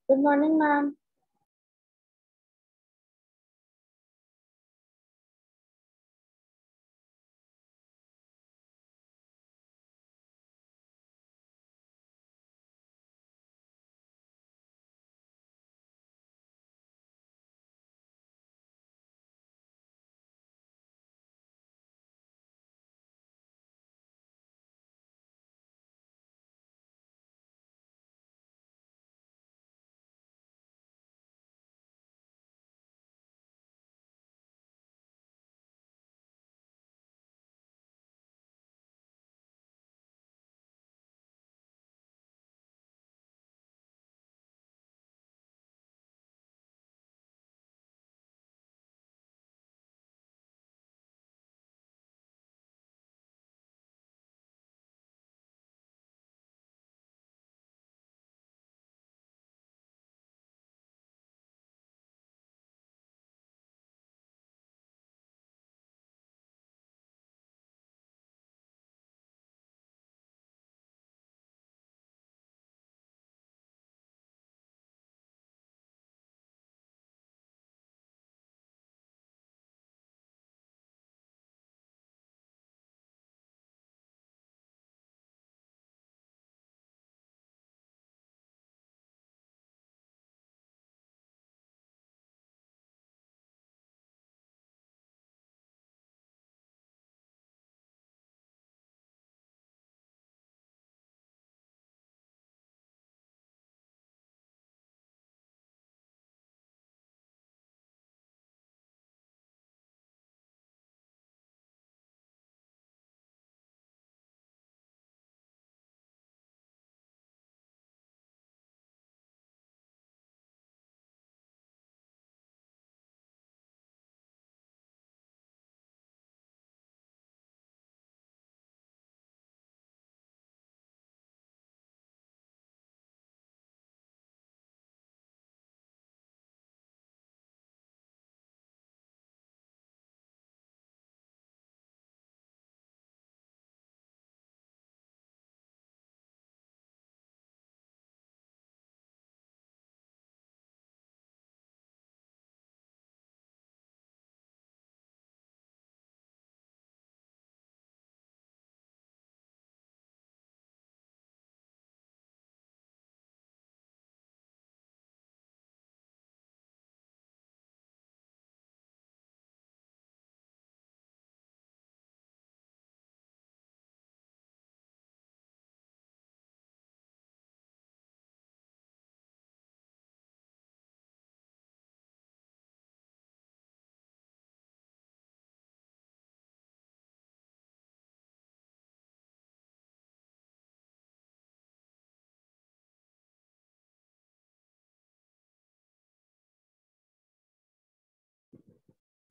Good morning ma'am.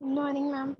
Good morning ma'am.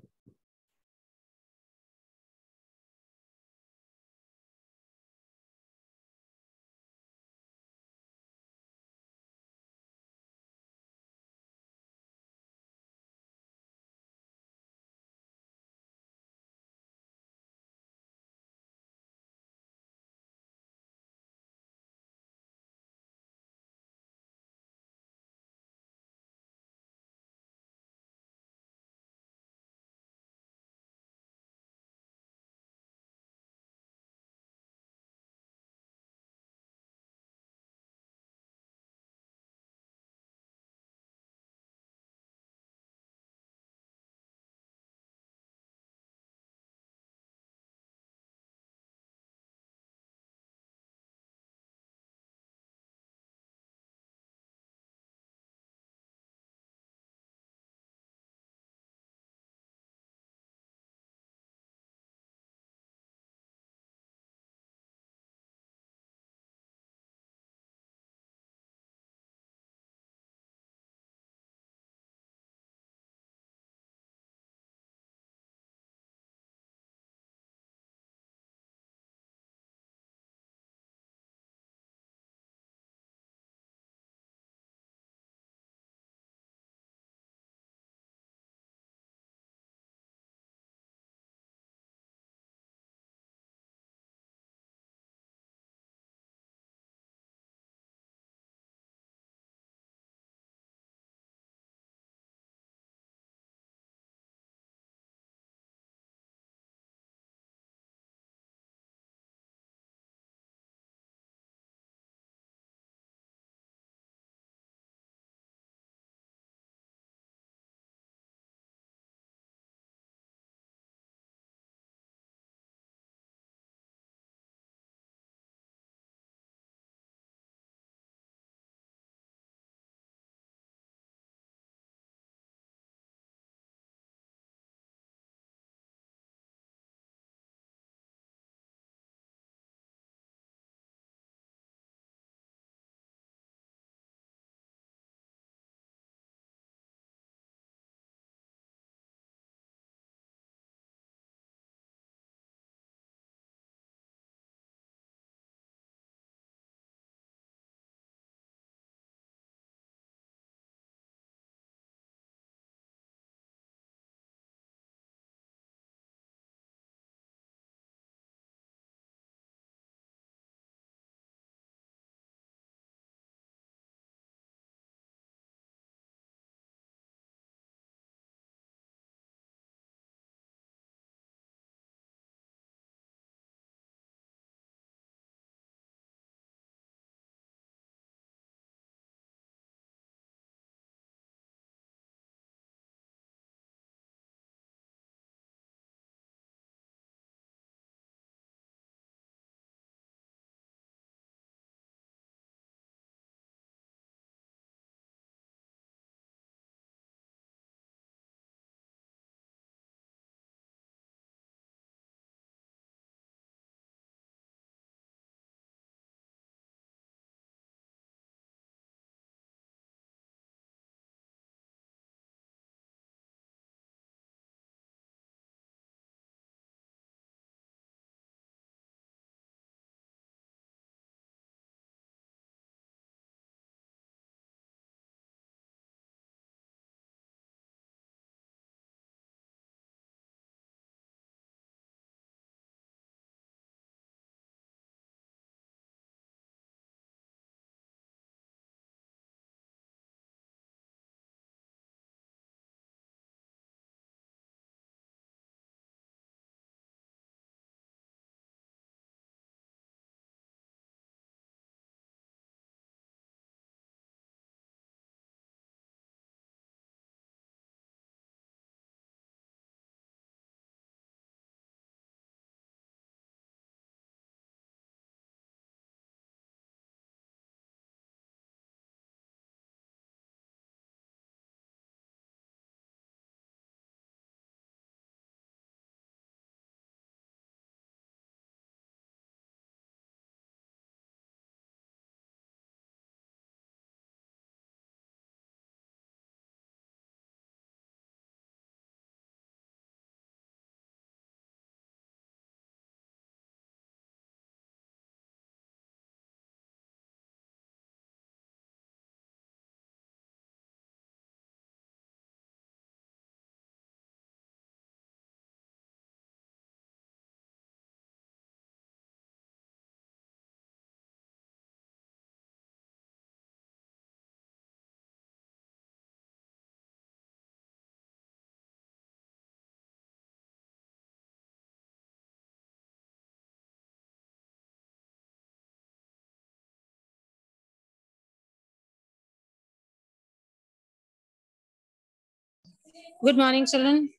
Good morning, children.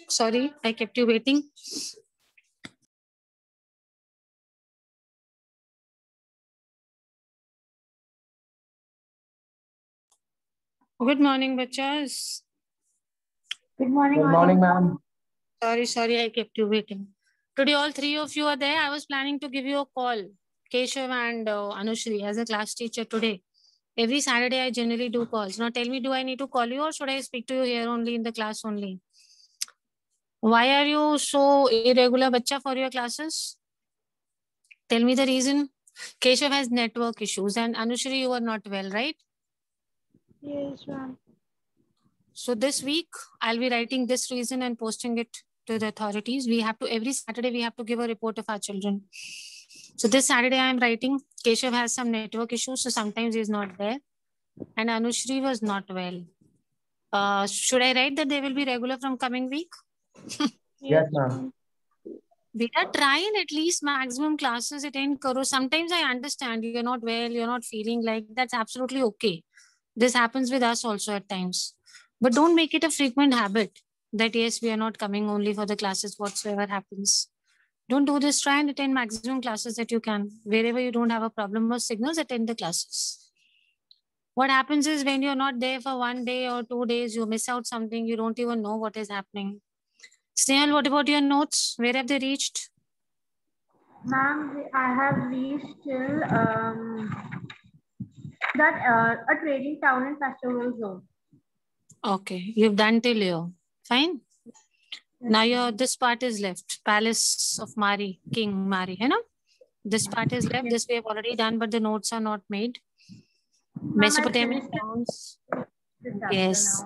Sorry, I kept you waiting. Good morning, bachas. Good morning. Good morning, ma'am. Sorry, I kept you waiting. Today, all three of you are there. I was planning to give you a call, Keshav and Anushri, as a class teacher today. Every Saturday, I generally do calls. Now, tell me, do I need to call you or should I speak to you here only in the class only? Why are you so irregular, bacha, for your classes? Tell me the reason. Keshav has network issues and Anushri, you are not well, right? Yes, ma'am. So this week, I'll be writing this reason and posting it to the authorities. We have to, every Saturday, we have to give a report of our children. So this Saturday, I am writing, Keshav has some network issues, so sometimes he's not there. And Anushri was not well. Should I write that they will be regular from coming week? Yes, ma'am. Beta, try and at least maximum classes attend karo. Sometimes I understand you're not well, you're not feeling like that's absolutely okay. This happens with us also at times. But don't make it a frequent habit that yes, we are not coming only for the classes, whatsoever happens. Don't do this. Try and attend maximum classes that you can. Wherever you don't have a problem of signals, attend the classes. What happens is when you're not there for 1 day or 2 days, you miss out something. You don't even know what is happening. Snehal, what about your notes? Where have they reached? Ma'am, I have reached till a trading town in festival zone. Okay, you've done till here. Fine. Now your this part is left. Palace of Mari, King Mari, you know? This part is left. This we have already done, but the notes are not made. Mesopotamian towns. Yes.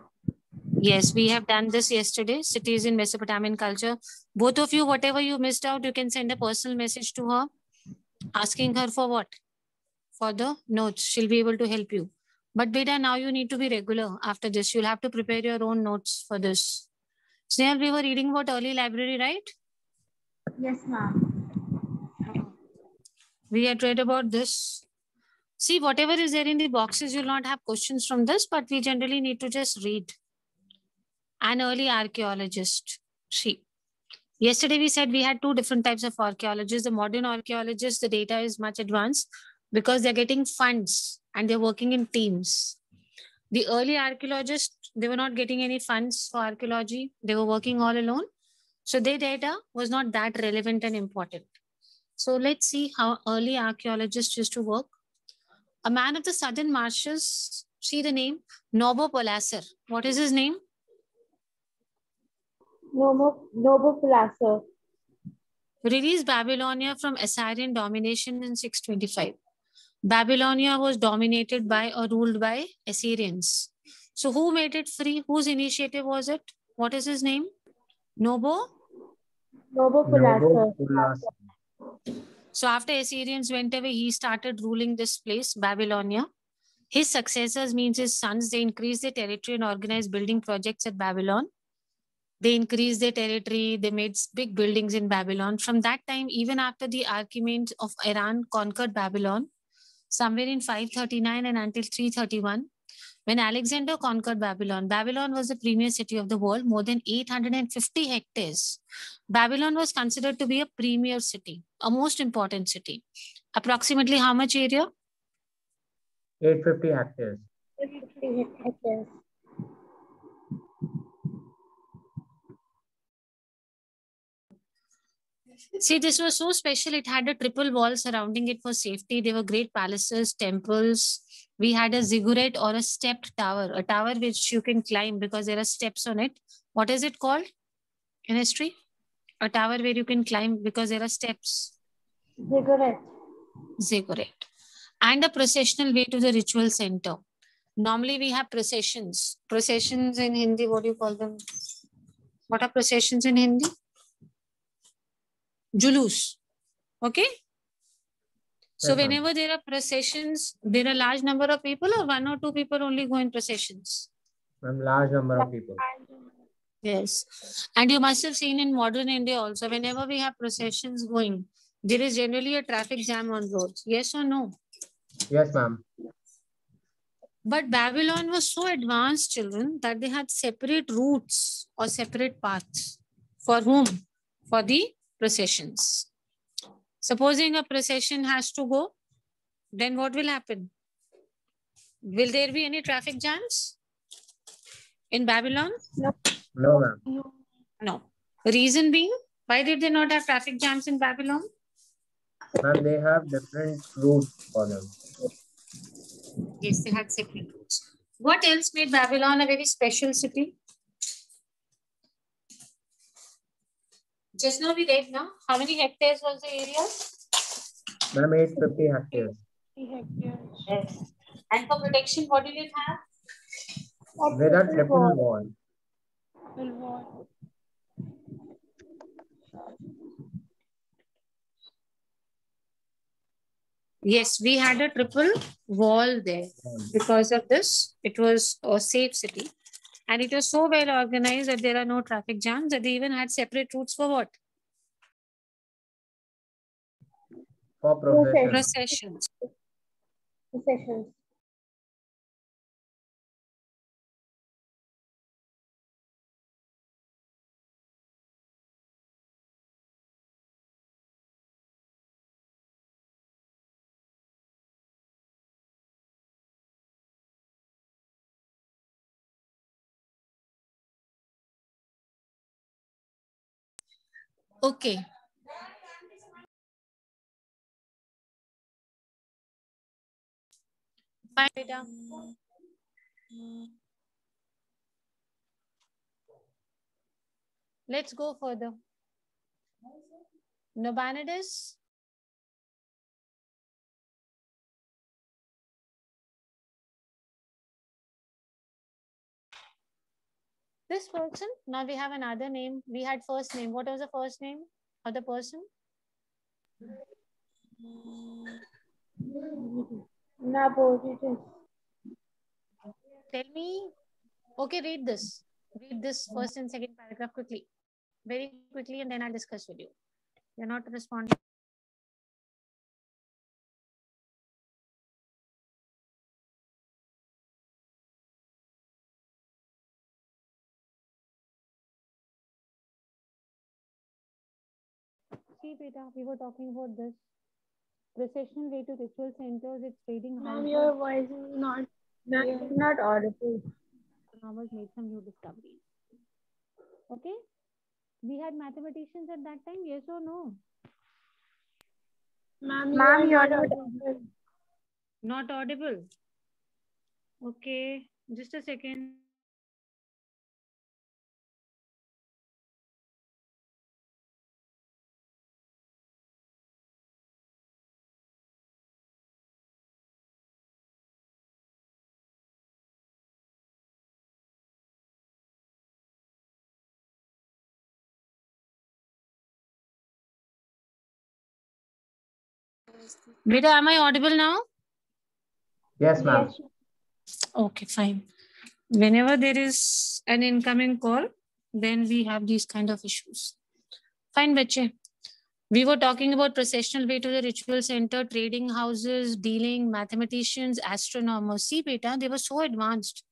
Yes, we have done this yesterday. Cities in Mesopotamian culture. Both of you, whatever you missed out, you can send a personal message to her, asking her for what? For the notes. She'll be able to help you. But beta, now you need to be regular. After this, you'll have to prepare your own notes for this. Snehal, we were reading about early library, right? Yes, ma'am. We had read about this. See, whatever is there in the boxes, you'll not have questions from this, but we generally need to just read. An early archaeologist. See, yesterday we said we had two different types of archaeologists. The modern archaeologists, the data is much advanced because they're getting funds and they're working in teams. The early archaeologists, they were not getting any funds for archaeology. They were working all alone. So their data was not that relevant and important. So let's see how early archaeologists used to work. A man of the southern marshes, see the name? Nabopolassar. What is his name? Nabopolassar. Released Babylonia from Assyrian domination in 625. Babylonia was dominated by or ruled by Assyrians. So who made it free? Whose initiative was it? What is his name? Nabopolassar. So after Assyrians went away, he started ruling this place, Babylonia. His successors means his sons, they increased their territory and organized building projects at Babylon. They increased their territory. They made big buildings in Babylon. From that time, even after the Achaemenids of Iran conquered Babylon, somewhere in 539 and until 331, when Alexander conquered Babylon, Babylon was the premier city of the world, more than 850 hectares. Babylon was considered to be a premier city, a most important city. Approximately how much area? 850 hectares. 850 hectares. See, this was so special. It had a triple wall surrounding it for safety. There were great palaces, temples. We had a ziggurat or a stepped tower, a tower which you can climb because there are steps on it. What is it called in history? A tower where you can climb because there are steps. Ziggurat. Ziggurat. And a processional way to the ritual center. Normally we have processions. Processions in Hindi, what do you call them? What are processions in Hindi? Julus. Okay. So whenever there are processions, there are a large number of people or one or two people only go in processions? Large number of people. Yes. And you must have seen in modern India also, whenever we have processions going, there is generally a traffic jam on roads. Yes or no? Yes, ma'am. But Babylon was so advanced, children, that they had separate routes or separate paths. For whom? For the processions. Supposing a procession has to go, then what will happen? Will there be any traffic jams in Babylon? No. No, ma'am. No. No. Reason being, why did they not have traffic jams in Babylon? Ma'am, they have different routes for them. Yes, they had separate routes. What else made Babylon a very special city? Just now we read now. How many hectares was the area? Ma'am, 850 hectares. 3 hectares. Yes. And for protection, what did it have? With a triple wall. Triple wall. Yes, we had a triple wall there. Because of this, it was a safe city. And it was so well organized that there are no traffic jams, that they even had separate routes for what? For procession. Processions. Processions. Okay. Fine, beta. Let's go further. Nabonidus. This person, now we have another name. We had first name. What was the first name of the person? Nabonidus. Tell me. Okay, read this. Read this first and second paragraph quickly. Very quickly, and then I'll discuss with you. You're not responding. See, beta, we were talking about this. Processional way to ritual centers, its trading Ma'am, houses. your voice is not audible. Astronomers made some new discoveries. Okay? We had mathematicians at that time, yes or no? Ma'am, you're not audible. Not audible. Okay, just a second. Beta, am I audible now? Yes, ma'am. Okay, fine. Whenever there is an incoming call, then we have these kind of issues. Fine, Bache. We were talking about processional way to the ritual center, trading houses, dealing, mathematicians, astronomers. See, beta, they were so advanced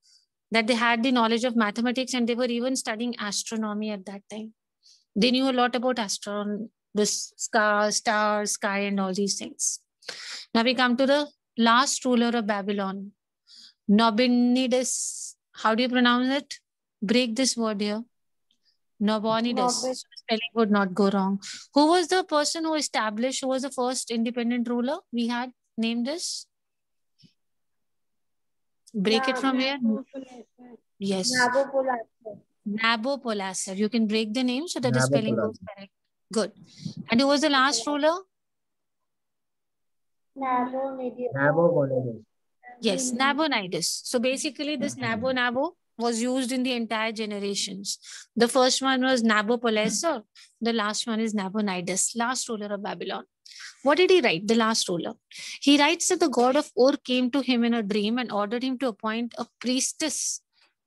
that they had the knowledge of mathematics and they were even studying astronomy at that time. They knew a lot about the stars, sky, and all these things. Now we come to the last ruler of Babylon, Nabonidus. How do you pronounce it? Break this word here. Nabonidus. So the spelling would not go wrong. Who was the person who established, who was the first independent ruler? We had named this. Break it from here. Yes. Nabopolassar. Nabopolassar. You can break the name so that the spelling Nabopolassar. goes correct. Good. And who was the last ruler? Nabonidus. Nabonidus. Yes, Nabonidus. So basically this Nabo was used in the entire generations. The first one was Nabopolassar. The last one is Nabonidus, last ruler of Babylon. What did he write? The last ruler. He writes that the god of Ur came to him in a dream and ordered him to appoint a priestess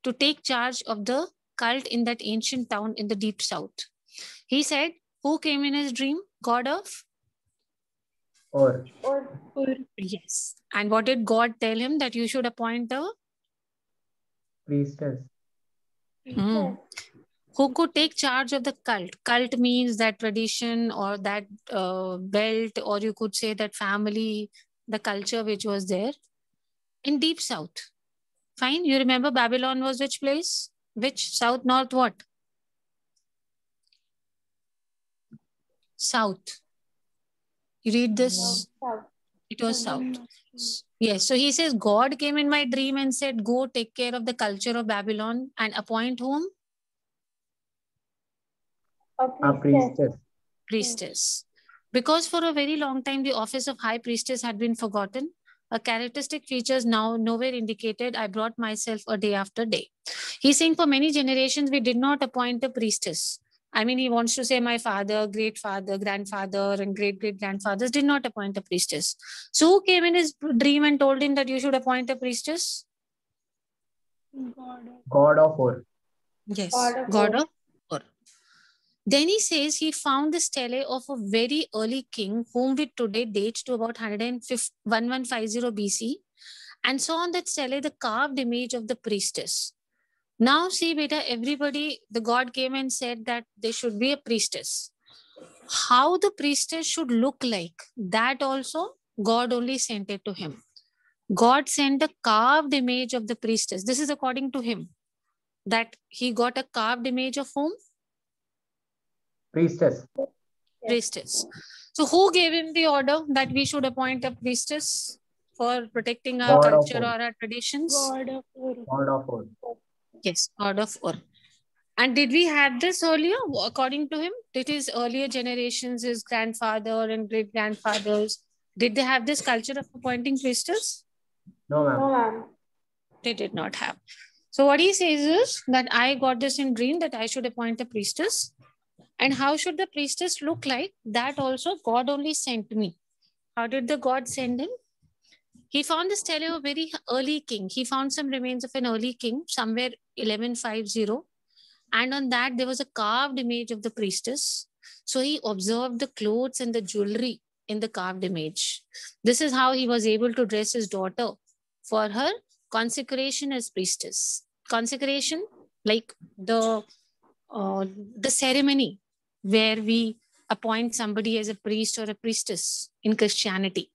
to take charge of the cult in that ancient town in the deep south. He said, who came in his dream? God of Or. Yes. And what did God tell him? That you should appoint a Priestess. who could take charge of the cult. Cult means that tradition or that belt, or you could say that family, the culture which was there in deep south. Fine. You remember Babylon was which place? Which? South, north, what? South. You read this? South. It was south. Yes. So he says, God came in my dream and said, go take care of the culture of Babylon and appoint whom? A priestess. Priestess. Because for a very long time, the office of high priestess had been forgotten. A characteristic features now nowhere indicated. I brought myself a day after day. He's saying for many generations, we did not appoint a priestess. I mean, he wants to say my father, great father, grandfather, and great great grandfathers did not appoint a priestess. So who came in his dream and told him that you should appoint a priestess? God of Ur. Yes, God of God of Ur. Then he says he found the stele of a very early king, whom we today date to about 1150 BC, and saw on that stele the carved image of the priestess. Now, see, beta, everybody, the god came and said that there should be a priestess. How the priestess should look like, that also God only sent it to him. God sent a carved image of the priestess. This is according to him, that he got a carved image of whom? Priestess. Priestess. So who gave him the order that we should appoint a priestess for protecting our God of culture Ur. or our traditions? God of Ur. Yes, God of Ur. And did we have this earlier? According to him, did his earlier generations, his grandfather and great grandfathers, did they have this culture of appointing priestess? No, ma'am. No, ma'am. They did not have. So what he says is that I got this in dream that I should appoint a priestess. And how should the priestess look like? That also God only sent me. How did the God send him? He found the stele of a very early king. He found some remains of an early king somewhere 1150. And on that, there was a carved image of the priestess. So he observed the clothes and the jewelry in the carved image. This is how he was able to dress his daughter for her consecration as priestess. Consecration, like the ceremony where we appoint somebody as a priest or a priestess in Christianity.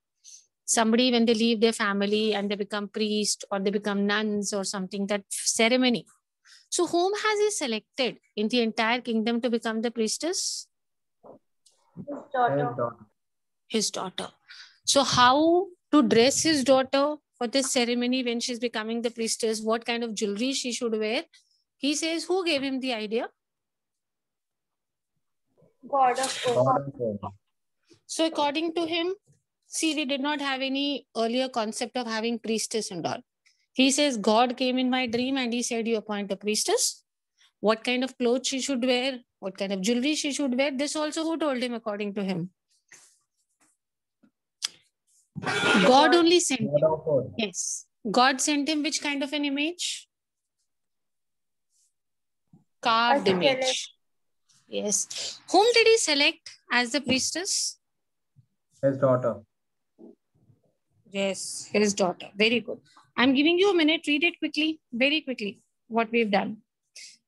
Somebody, when they leave their family and they become priest or they become nuns or something, that ceremony. So whom has he selected in the entire kingdom to become the priestess? His daughter. His daughter. So how to dress his daughter for this ceremony when she's becoming the priestess? What kind of jewelry she should wear? He says, who gave him the idea? God of Ur. God of Ur. So according to him, see, we did not have any earlier concept of having priestess and all. He says, God came in my dream and he said, you appoint a priestess. What kind of clothes she should wear, what kind of jewelry she should wear. This also who told him according to him? God only sent him. God of Ur. Yes. God sent him which kind of an image? Carved image. Yes. Whom did he select as the priestess? His daughter. Yes, his daughter. Very good. I'm giving you a minute. Read it quickly, very quickly, what we've done.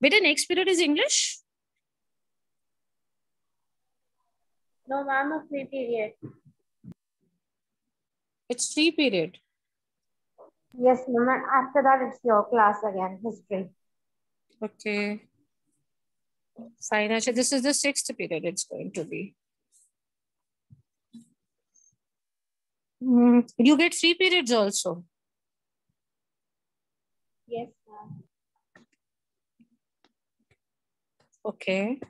Beta, next period is English? No, ma'am, a free period. It's free period. Yes, ma'am. And after that, it's your class again, history. Okay. Fine. Asha, this is the 6th period it's going to be. You get 3 periods also. Yes, ma'am. Okay.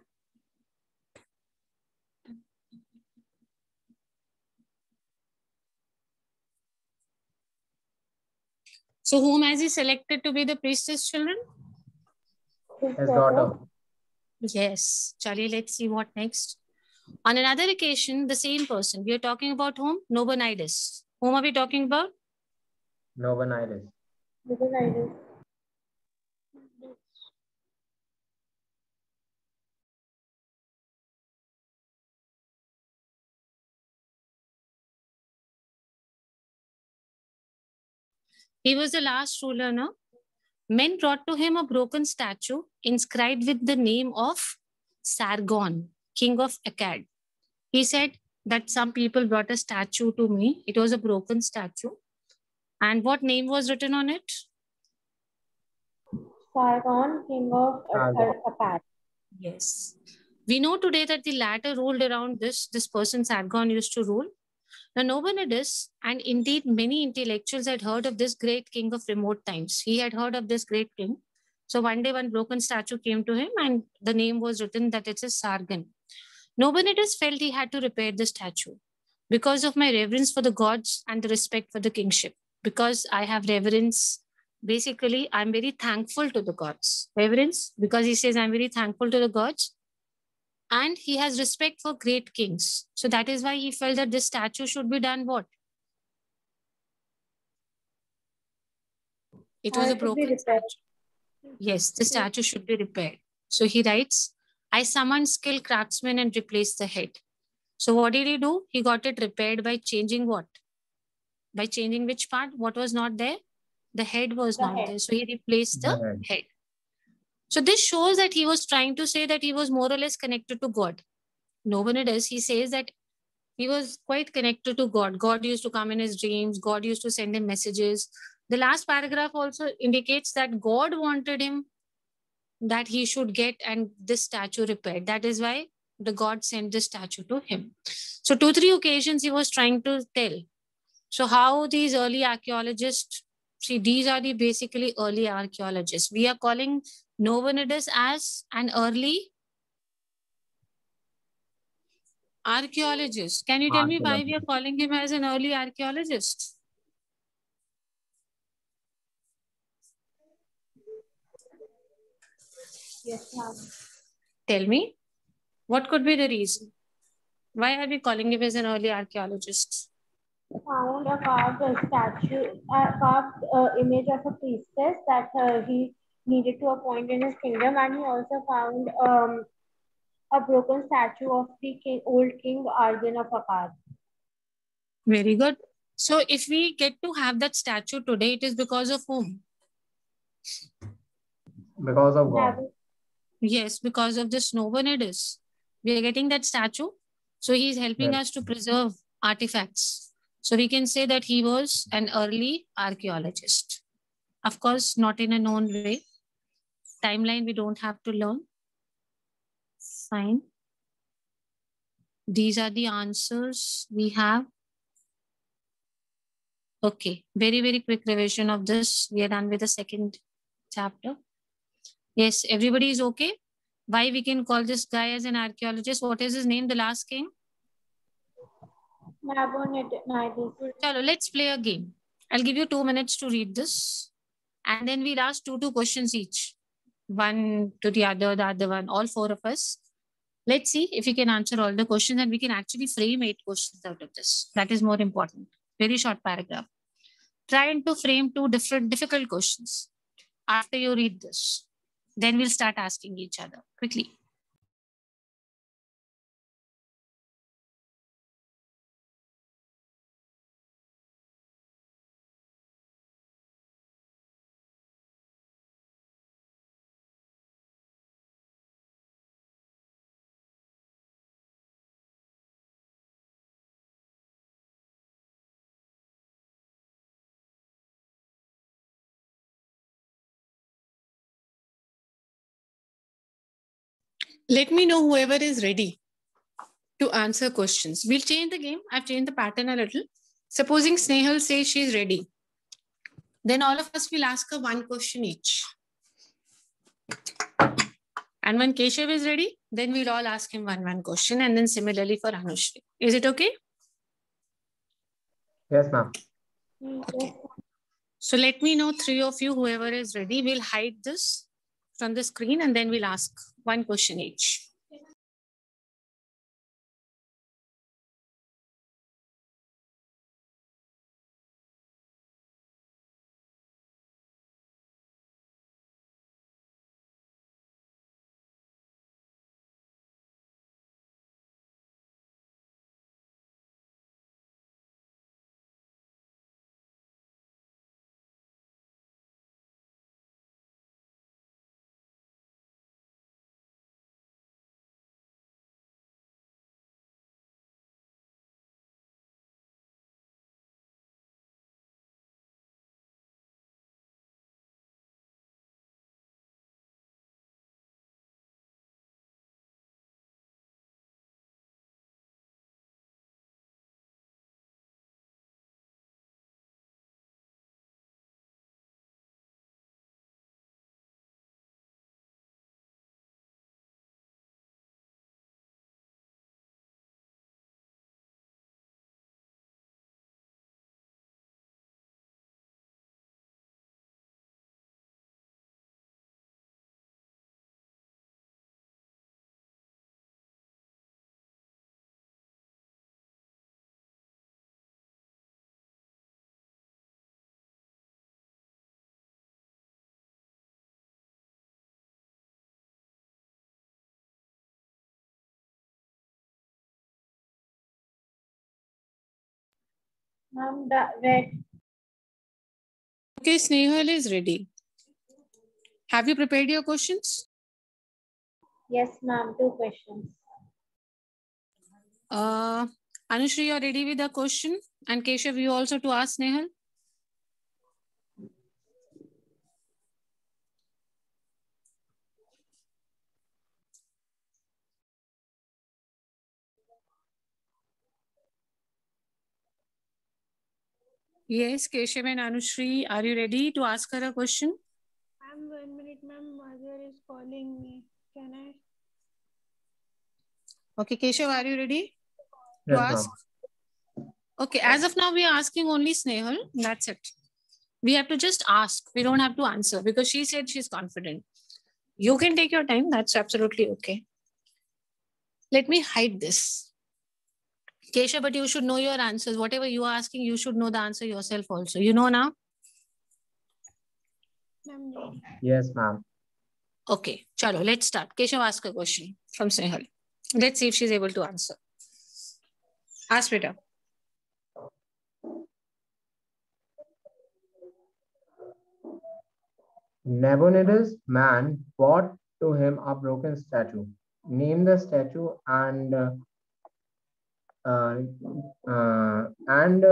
So whom has he selected to be the priestess children? His daughter. Yes. Charlie, let's see what next. On another occasion, the same person. We are talking about whom? Nabonidus. Whom are we talking about? Nabonidus. Nabonidus. He was the last ruler, no? Men brought to him a broken statue inscribed with the name of Sargon, king of Akkad. He said that some people brought a statue to me. It was a broken statue. And what name was written on it? Sargon, king of Sargon. Akkad. Yes. We know today that the latter ruled around this person Sargon used to rule. Now, Nabonidus and indeed many intellectuals had heard of this great king of remote times. He had heard of this great king. So one day one broken statue came to him and the name was written that it is Sargon. Nabonidus felt he had to repair the statue because of my reverence for the gods and the respect for the kingship. Because I have reverence, basically, I'm very thankful to the gods. Reverence, because he says, I'm very thankful to the gods. And he has respect for great kings. So that is why he felt that this statue should be done what? It was a broken statue. Yes, the statue should be repaired. So he writes, I summoned skilled craftsmen and replaced the head. So what did he do? He got it repaired by changing what? By changing which part? What was not there? The head was not there. So he replaced the head. So this shows that he was trying to say that he was more or less connected to God. Nabonidus, he says that he was quite connected to God. God used to come in his dreams. God used to send him messages. The last paragraph also indicates that God wanted him that he should get and this statue repaired. That is why the God sent this statue to him. So 2-3 occasions he was trying to tell. So how these early archaeologists, see, these are the basically early archaeologists. We are calling Nabonidus as an early archaeologist. Can you tell me why we are calling him as an early archaeologist? Yes, ma'am. Tell me, what could be the reason? Why are we calling him as an early archaeologist? Found a carved statue, a carved image of a priestess that he needed to appoint in his kingdom, and he also found a broken statue of the old king Arjun of Akkad. Very good. So if we get to have that statue today, it is because of whom? Because of God. Yes, because of this Nabonidus. We are getting that statue. So he is helping us to preserve artifacts. So we can say that he was an early archaeologist. Of course, not in a known way. Timeline we don't have to learn. Fine. These are the answers we have. Okay, very, very quick revision of this. We are done with the second chapter. Yes, everybody is okay. Why we can call this guy as an archaeologist? What is his name, the last king? Nabonidus. Chalo, let's play a game. I'll give you 2 minutes to read this. And then we'll ask two questions each. One to the other one, all 4 of us. Let's see if we can answer all the questions and we can actually frame 8 questions out of this. That is more important. Very short paragraph. Try to frame 2 different difficult questions after you read this. Then we'll start asking each other quickly. Let me know whoever is ready to answer questions. We'll change the game. I've changed the pattern a little. Supposing Snehal says she's ready, then all of us will ask her 1 question each. And when Keshav is ready, then we'll all ask him one question, and then similarly for Anushri. Is it okay? Yes, ma'am. Okay. So let me know 3 of you, whoever is ready. We'll hide this from the screen and then we'll ask 1 question each. Ma'am, red. Okay, Snehal is ready. Have you prepared your questions? Yes, ma'am. 2 questions. Anushri, you're ready with the question? And Keshav, you also to ask Snehal? Yes, Keshav and Anushri, are you ready to ask her a question? Ma'am, 1 minute, ma'am. Mother is calling me. Can I? Okay, Keshav, are you ready to Yes, ask? ma'am. Okay, as of now, we are asking only Snehal. That's it. We have to just ask. We don't have to answer because she said she's confident. You can take your time. That's absolutely okay. Let me hide this. Keshav, but you should know your answers. Whatever you are asking, you should know the answer yourself also. You know now? Ma'am, ready. Yes, ma'am. Okay, chalo, let's start. Keshav, ask a question from Snehal. Let's see if she's able to answer. Ask beta. Nabonidus' man brought to him a broken statue. Name the statue uh, and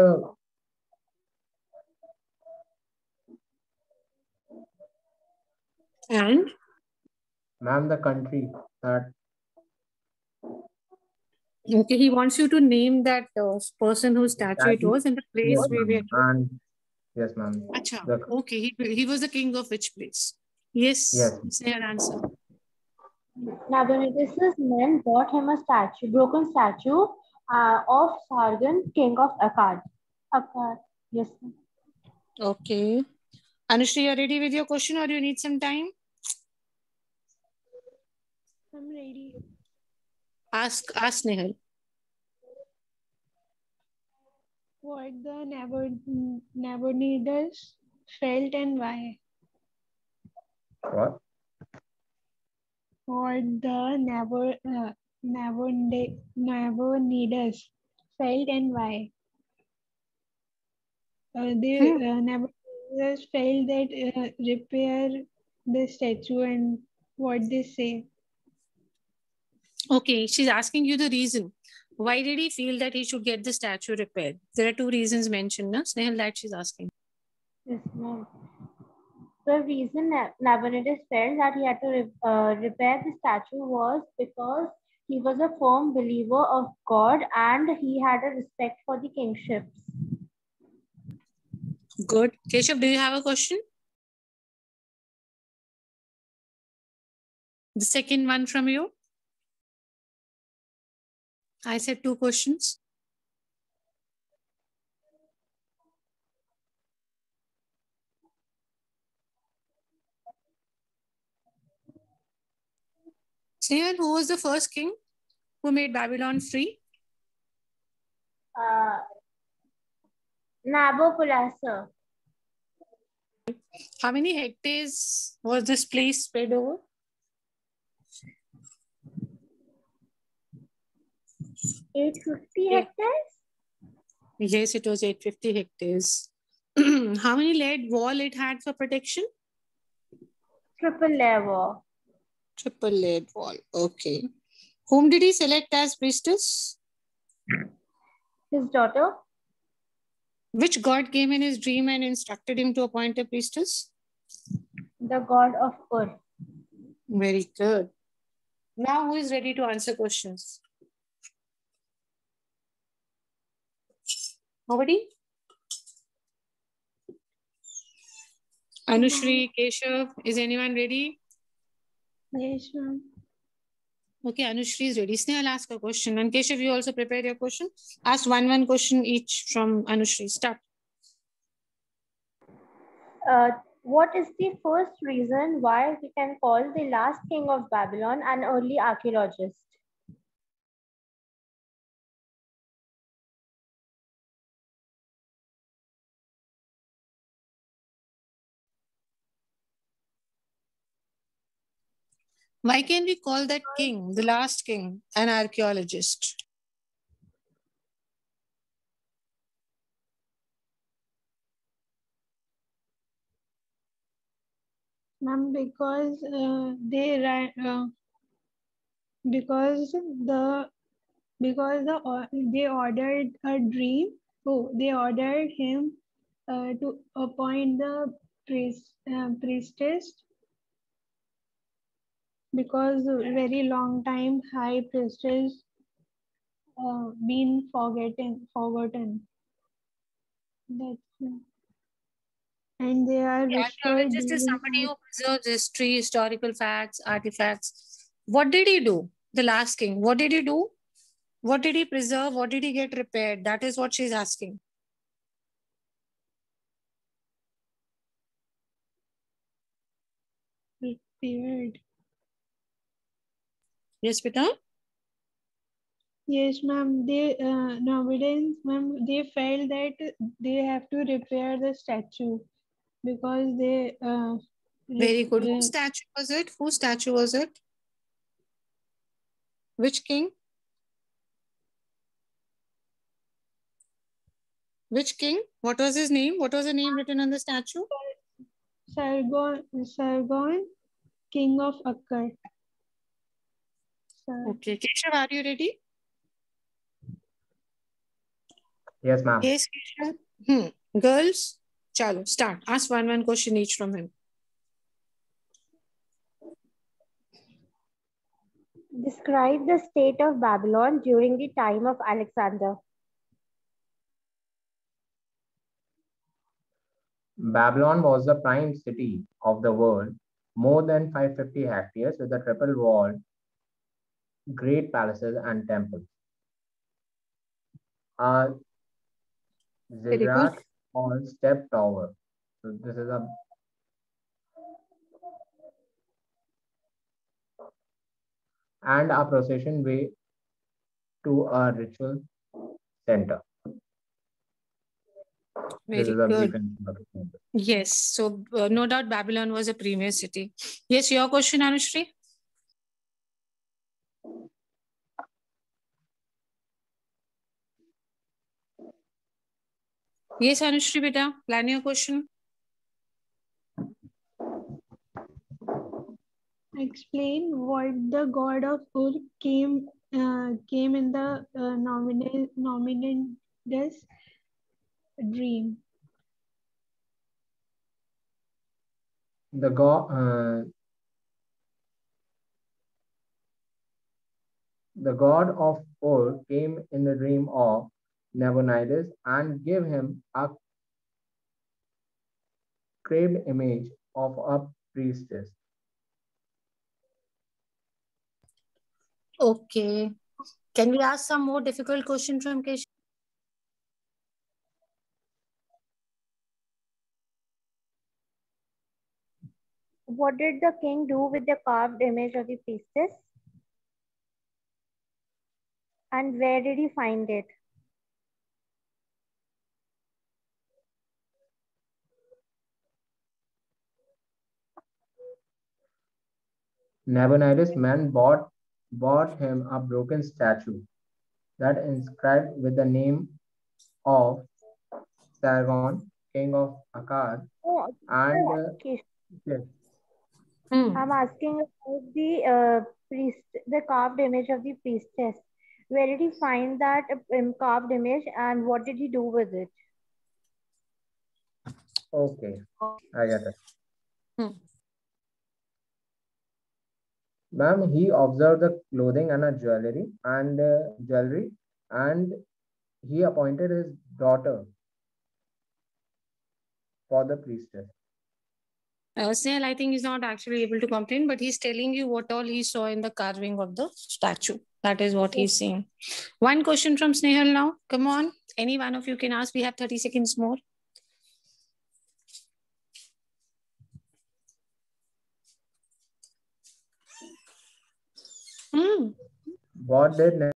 And? ma'am, the country that. Okay, he wants you to name that person whose statue it was and the place Yes, where we ma'am. are. And yes, ma'am. Acha. The, Okay, he was the king of which place? Yes, yes. say an answer. Nabonidus' men brought him a broken statue of Sargon, king of Akkad. Akkad. Yes, ma'am. Okay. Anushri, you are ready with your question or you need some time? I'm ready. Ask Nehal. What the Nabonidus felt and why? What? What the Nabonidus felt and why? Nabonidus felt that repair the statue and what they say. Okay, she's asking you the reason. Why did he feel that he should get the statue repaired? There are 2 reasons mentioned, na? Snehal, that she's asking. Yes, ma'am. The reason Nabonidus felt that he had to repair the statue was because he was a firm believer of God and he had a respect for the kingships. Good. Keshav, do you have a question? The second one from you? I said 2 questions. Snehal, who was the first king who made Babylon free? Nabopolassar. How many hectares was this place spread over? 850 hectares? Yes, it was 850 hectares. How many layered wall it had for protection? Triple layer wall. Triple layered wall. Okay. Whom did he select as priestess? His daughter? Which god came in his dream and instructed him to appoint a priestess? The god of Ur. Very good. Now, who is ready to answer questions? Nobody? Anushri, Keshav, is anyone ready? Yes, ma'am. Okay, Anushri is ready. Snehal, ask a question. And Keshav, you also prepare your question. Ask one question each from Anushri. Start. What is the first reason why we can call the last king of Babylon an early archaeologist? Why can we call that king, the last king, an archaeologist? Ma'am, because they ran because they ordered a dream. Oh, they ordered him to appoint the priestess, because very long time high priestess been forgotten. That's and they are restored Archaeologist is during somebody who preserves history, historical facts, artifacts. What did he do? The last king. What did he do? What did he preserve? What did he get repaired? That is what she's asking. repaired. Yes, Pita? Yes, ma'am. They nowadays, ma'am, they felt that they have to repair the statue because they Very rep- good. Whose statue was it? Whose statue was it? Which king? Which king? What was his name? What was the name written on the statue? Sargon, king of Akkad. Okay. Keshav, are you ready? Yes, ma'am. Yes, Keshav. Girls, chalo, start. Ask one question each from him. Describe the state of Babylon during the time of Alexander. Babylon was the prime city of the world, more than 550 hectares with a triple walled, great palaces and temples. A Very good. ziggurat or step tower. So this is a and a procession way to a ritual center. This Very is a brief good. introduction. Yes. So no doubt Babylon was a premier city. Yes, your question, Anushri? Yes, Anushri, beta. Plan your question. Explain what the god of Ur came in the nominatus dream. The god, the god of Ur came in the dream of Nabonidus and gave him a carved image of a priestess. Okay. Can we ask some more difficult question from Keshav? What did the king do with the carved image of the priestess? And where did he find it? Nabonidus' men bought him a broken statue that inscribed with the name of Sargon, king of Akkad, Oh, and okay. yes, I'm asking about the the carved image of the priestess. Where did he find that carved image, and what did he do with it? okay, I get it. Hmm. Ma'am, he observed the clothing and a jewelry, and he appointed his daughter for the priestess. Snail, I think he's not actually able to comprehend, but he's telling you what all he saw in the carving of the statue. That is what he's saying. One question from Snehal now. Come on. Any one of you can ask. We have 30 seconds more. What did